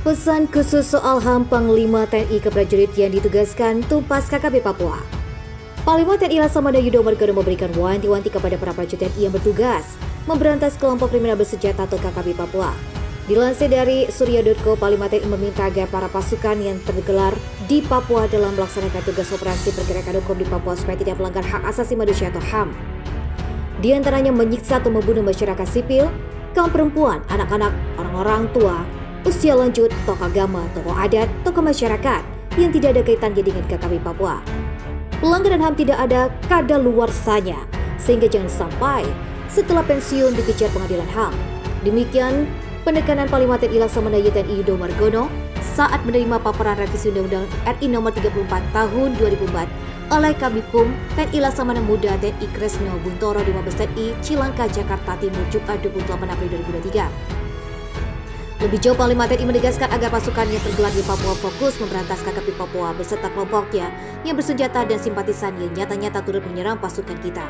Pesan khusus soal HAM Panglima TNI ke prajurit yang ditugaskan tumpas KKP Papua. Panglima TNI Laksamana Yudo Margono memberikan wanti-wanti kepada para prajurit TNI yang bertugas memberantas kelompok kriminal bersenjata atau KKP Papua. Dilansir dari surya.co, Panglima TNI meminta agar para pasukan yang tergelar di Papua dalam melaksanakan tugas operasi pergerakan hukum di Papua supaya tidak melanggar hak asasi manusia atau HAM. Di antaranya menyiksa atau membunuh masyarakat sipil, kaum perempuan, anak-anak, orang-orang tua, usia lanjut, tokoh agama, tokoh adat, tokoh masyarakat yang tidak ada kaitannya dengan KKP Papua. Pelanggaran HAM tidak ada kadaluarsanya, sehingga jangan sampai setelah pensiun dikejar pengadilan HAM. Demikian penekanan Panglima TNI Laksamana Yudo Margono saat menerima paparan revisi Undang-Undang RI Nomor 34 Tahun 2004 oleh Kabinkum TNI Laksamana Muda TNI Kresno Buntoro di Mabes TNI Cilangka, Jakarta Timur, Jumat 28 April 2023. Lebih jauh, Panglima TNI menegaskan agar pasukan yang tergelar di Papua fokus memberantas KKP Papua beserta kelompoknya yang bersenjata dan simpatisan yang nyata-nyata turut menyerang pasukan kita.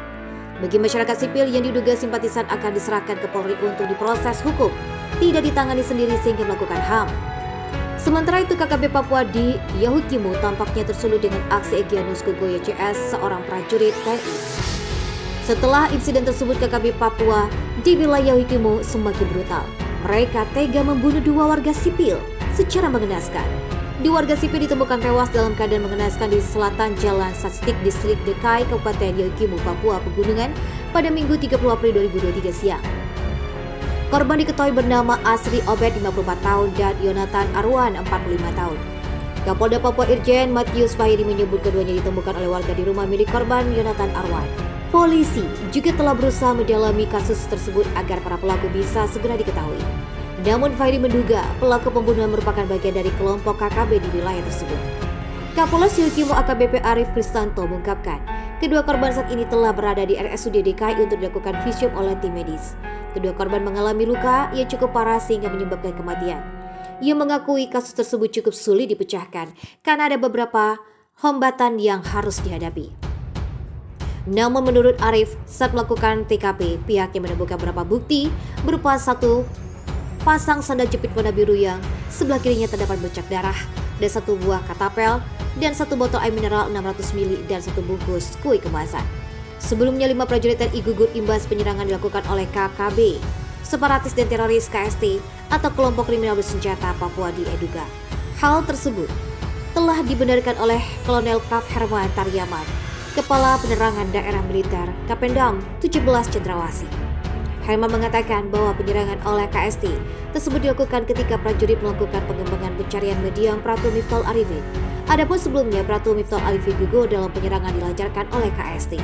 Bagi masyarakat sipil yang diduga simpatisan akan diserahkan ke Polri untuk diproses hukum, tidak ditangani sendiri sehingga melakukan HAM. Sementara itu, KKP Papua di Yahukimu tampaknya tersulut dengan aksi Egyanus Kogoya CS, seorang prajurit TNI. Setelah insiden tersebut, KKP Papua di wilayah Yahukimu semakin brutal. Mereka tega membunuh dua warga sipil secara mengenaskan. Dua warga sipil ditemukan tewas dalam keadaan mengenaskan di selatan Jalan Satstik, Distrik Dekai, Kabupaten Yahukimu, Papua Pegunungan pada Minggu 30 April 2023 siang. Korban diketahui bernama Asri Obed 54 tahun dan Yonatan Arwan 45 tahun. Kapolda Papua Irjen Matius Fahiri menyebut keduanya ditemukan oleh warga di rumah milik korban Yonatan Arwan. Polisi juga telah berusaha mendalami kasus tersebut agar para pelaku bisa segera diketahui. Namun Fahiri menduga pelaku pembunuhan merupakan bagian dari kelompok KKB di wilayah tersebut. Kapolres Yahukimu AKBP Arif Kristanto mengungkapkan, kedua korban saat ini telah berada di RSUD DKI untuk dilakukan visum oleh tim medis. Kedua korban mengalami luka yang cukup parah sehingga menyebabkan kematian. Ia mengakui kasus tersebut cukup sulit dipecahkan karena ada beberapa hambatan yang harus dihadapi. Namun menurut Arif, saat melakukan TKP, pihaknya menemukan beberapa bukti berupa satu pasang sandal jepit warna biru yang sebelah kirinya terdapat bercak darah, dan satu buah katapel, dan satu botol air mineral 600 ml dan satu bungkus kue kemasan. Sebelumnya 5 prajurit TNI gugur imbas penyerangan dilakukan oleh KKB, separatis dan teroris KST atau kelompok kriminal bersenjata Papua di Eduga. Hal tersebut telah dibenarkan oleh Kolonel Kaf Herman Taryaman, Kepala Penerangan Daerah Militer Kapendam 17 Cendrawasih. Herman mengatakan bahwa penyerangan oleh KST tersebut dilakukan ketika prajurit melakukan pengembangan pencarian medium Pratu Miftol Arifin. Adapun sebelumnya Pratu Miftol Arifin gugur dalam penyerangan dilancarkan oleh KST.